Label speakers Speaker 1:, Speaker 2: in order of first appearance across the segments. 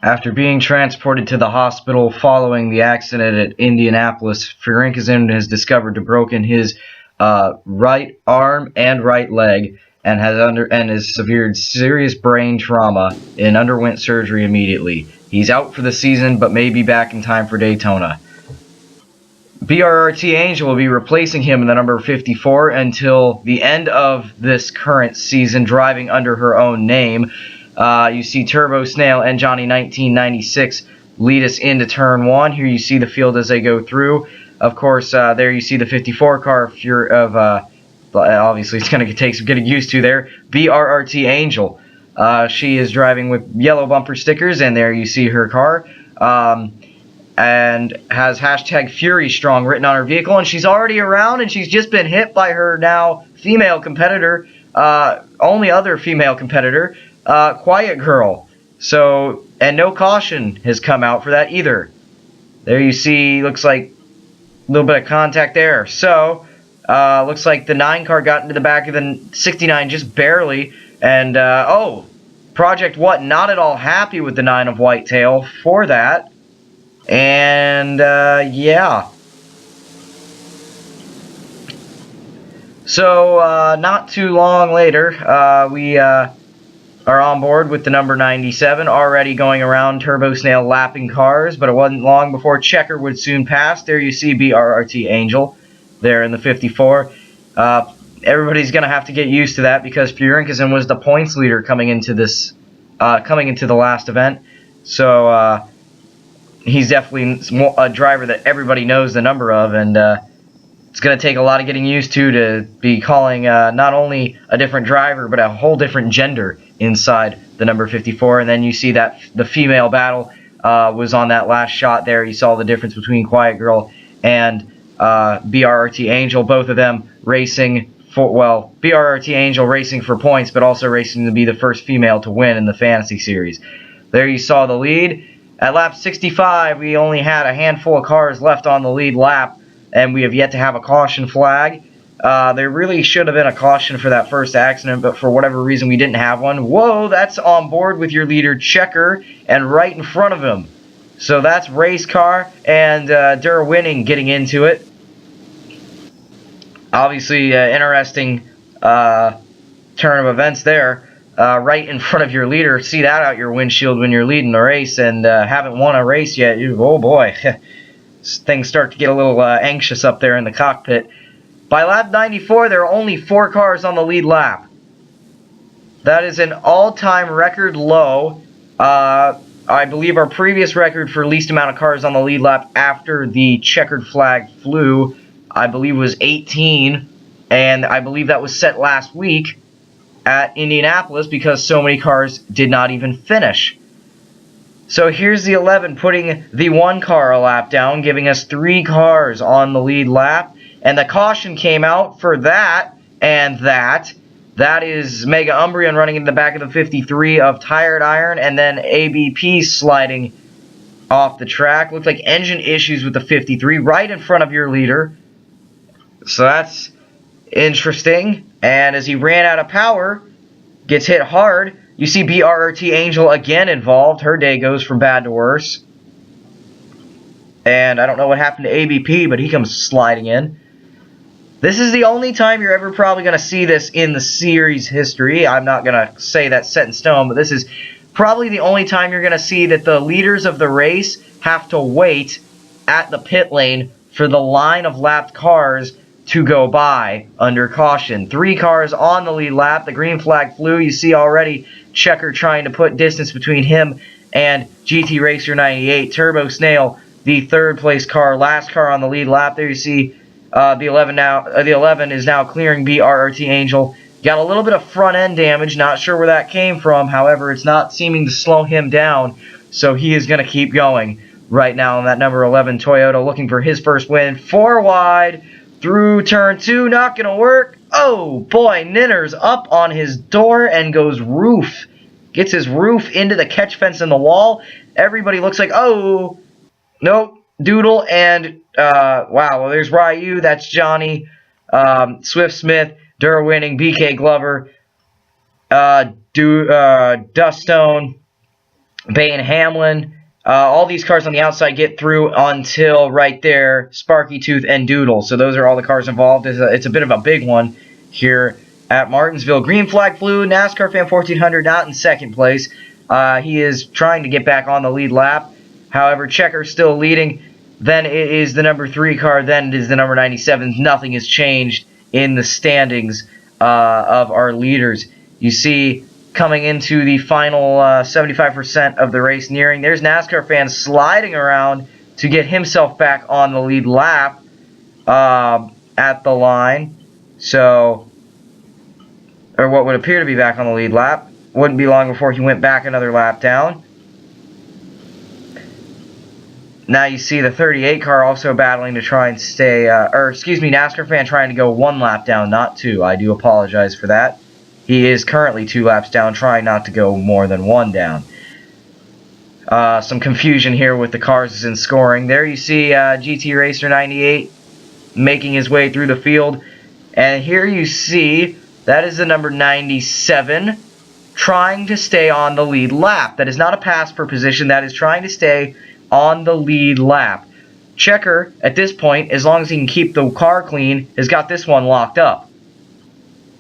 Speaker 1: After being transported to the hospital following the accident at Indianapolis, Furinkazin has discovered to broken his right arm and right leg, and has suffered serious brain trauma and underwent surgery immediately. He's out for the season, but may be back in time for Daytona. BRRT Angel will be replacing him in the number 54 until the end of this current season, driving under her own name. You see Turbo Snail and Johnny 1996 lead us into turn 1. Here you see the field as they go through. Of course, there you see the 54 car obviously it's going to take some getting used to there. BRRT Angel. She is driving with yellow bumper stickers, and there you see her car. And has hashtag Fury Strong written on her vehicle, and she's already around, and she's just been hit by her now female competitor, only other female competitor, Quiet Girl. So, and no caution has come out for that either. There you see, looks like a little bit of contact there. So, looks like the 9 car got into the back of the 69 just barely, and, Project What not at all happy with the 9 of Whitetail for that. And, yeah. So, not too long later, we are on board with the number 97, already going around Turbo Snail lapping cars, but it wasn't long before Checker would soon pass. There you see BRRT Angel there in the 54. Everybody's going to have to get used to that because Furinkazin was the points leader coming into this, the last event. So, he's definitely a driver that everybody knows the number of, and it's going to take a lot of getting used to be calling not only a different driver, but a whole different gender inside the number 54. And then you see that the female battle was on that last shot there. You saw the difference between Quiet Girl and BRRT Angel, both of them racing for, well, BRRT Angel racing for points, but also racing to be the first female to win in the Fantasy Series. There you saw the lead. At lap 65, we only had a handful of cars left on the lead lap, and we have yet to have a caution flag. There really should have been a caution for that first accident, but for whatever reason we didn't have one. Whoa, that's on board with your leader Checker, and right in front of him. So that's Race Car and Der Winning getting into it. Obviously, interesting turn of events there. Right in front of your leader. See that out your windshield when you're leading the race and haven't won a race yet. Oh boy, things start to get a little anxious up there in the cockpit. By lap 94, there are only 4 cars on the lead lap. That is an all-time record low. I believe our previous record for least amount of cars on the lead lap after the checkered flag flew, I believe, was 18, and I believe that was set last week at Indianapolis because so many cars did not even finish. So here's the 11 putting the 1 car a lap down, giving us 3 cars on the lead lap. And the caution came out for that and that. That is Mega Umbrian running in the back of the 53 of Tired Iron, and then ABP sliding off the track. Looks like engine issues with the 53 right in front of your leader. So that's interesting. And as he ran out of power, gets hit hard, you see BRRT Angel again involved. Her day goes from bad to worse. And I don't know what happened to ABP, but he comes sliding in. This is the only time you're ever probably going to see this in the series history. I'm not going to say that's set in stone, but this is probably the only time you're going to see that the leaders of the race have to wait at the pit lane for the line of lapped cars to go by under caution. 3 cars on the lead lap. The green flag flew. You see already Checker trying to put distance between him and GT Racer 98. Turbo Snail, the 3rd place car, last car on the lead lap. There you see the 11 is now clearing BRRT Angel. Got a little bit of front end damage. Not sure where that came from. However, it's not seeming to slow him down, so he is going to keep going right now on that number 11 Toyota, looking for his first win. 4 wide. Through turn 2, not going to work. Oh, boy, Ninner's up on his door and goes roof. Gets his roof into the catch fence in the wall. Everybody looks like, oh, nope, Doodle, and, wow, well, there's Ryu, that's Johnny, Swift Smith, Der Winning, BK Glover, Duststone, Bay and Hamlin. All these cars on the outside get through until right there, Sparky Tooth and Doodle. So those are all the cars involved. It's a bit of a big one here at Martinsville. Green flag flew. NASCAR Fan 1400 not in second place. He is trying to get back on the lead lap. However, Checker still leading. Then it is the number 3 car. Then it is the number 97. Nothing has changed in the standings of our leaders. You see, coming into the final 75% of the race nearing, there's NASCAR Fan sliding around to get himself back on the lead lap at the line. So, or what would appear to be back on the lead lap. Wouldn't be long before he went back another lap down. Now you see the 38 car also battling to try and stay, NASCAR Fan trying to go 1 lap down, not 2. I do apologize for that. He is currently 2 laps down, trying not to go more than 1 down. Some confusion here with the cars in scoring. There you see GT Racer 98 making his way through the field. And here you see that is the number 97 trying to stay on the lead lap. That is not a pass for position. That is trying to stay on the lead lap. Checker, at this point, as long as he can keep the car clean, has got this one locked up.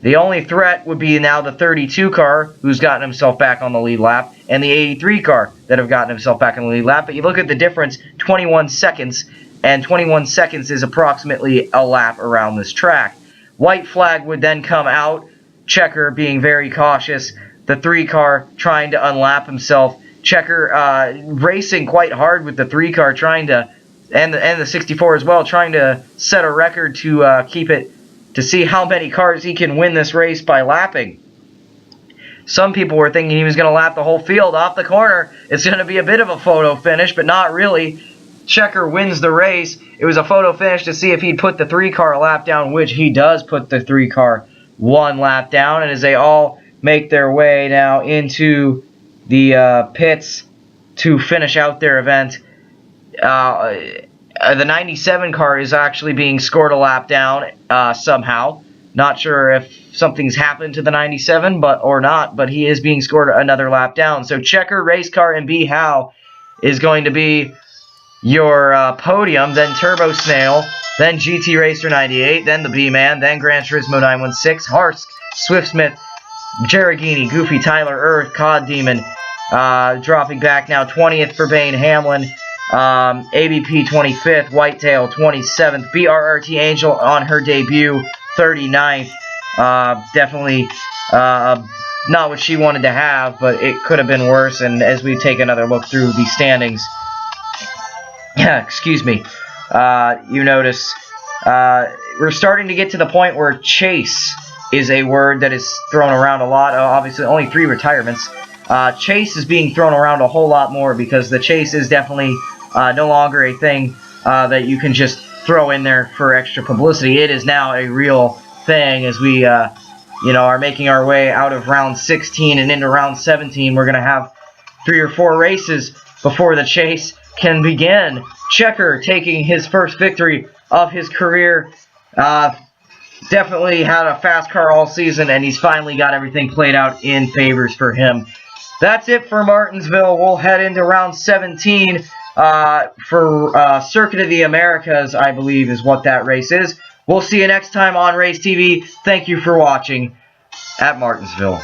Speaker 1: The only threat would be now the 32 car, who's gotten himself back on the lead lap, and the 83 car that have gotten himself back on the lead lap. But you look at the difference, 21 seconds, and 21 seconds is approximately a lap around this track. White flag would then come out, Checker being very cautious, the 3 car trying to unlap himself. Checker racing quite hard with the 3 car, trying to, and the 64 as well, trying to set a record to keep it, to see how many cars he can win this race by lapping. Some people were thinking he was going to lap the whole field off the corner. It's going to be a bit of a photo finish, but not really. Checker wins the race. It was a photo finish to see if he'd put the 3 car a lap down, which he does put the 3 car 1 lap down. And as they all make their way now into the pits to finish out their event, the 97 car is actually being scored a lap down somehow. Not sure if something's happened to the 97 or not, but he is being scored another lap down. So Checker, Race Car, and B. Howe is going to be your podium. Then Turbo Snail, then GT Racer 98, then the B-Man, then Gran Turismo 916, Harsk, Swiftsmith, Jaragini, Goofy, Tyler, Earth, Cod Demon, dropping back now 20th for Bane Hamlin. ABP 25th, Whitetail 27th, BRRT Angel on her debut 39th. Definitely not what she wanted to have, but it could have been worse. And as we take another look through the standings, excuse me, you notice we're starting to get to the point where chase is a word that is thrown around a lot. Obviously, only 3 retirements. Chase is being thrown around a whole lot more because the chase is definitely no longer a thing that you can just throw in there for extra publicity. It is now a real thing as we are making our way out of round 16 and into round 17. We're going to have 3 or 4 races before the chase can begin. Checker taking his first victory of his career. Definitely had a fast car all season, and he's finally got everything played out in favors for him. That's it for Martinsville. We'll head into round 17 for Circuit of the Americas, I believe is what that race is. We'll see you next time on Race TV. Thank you for watching at Martinsville.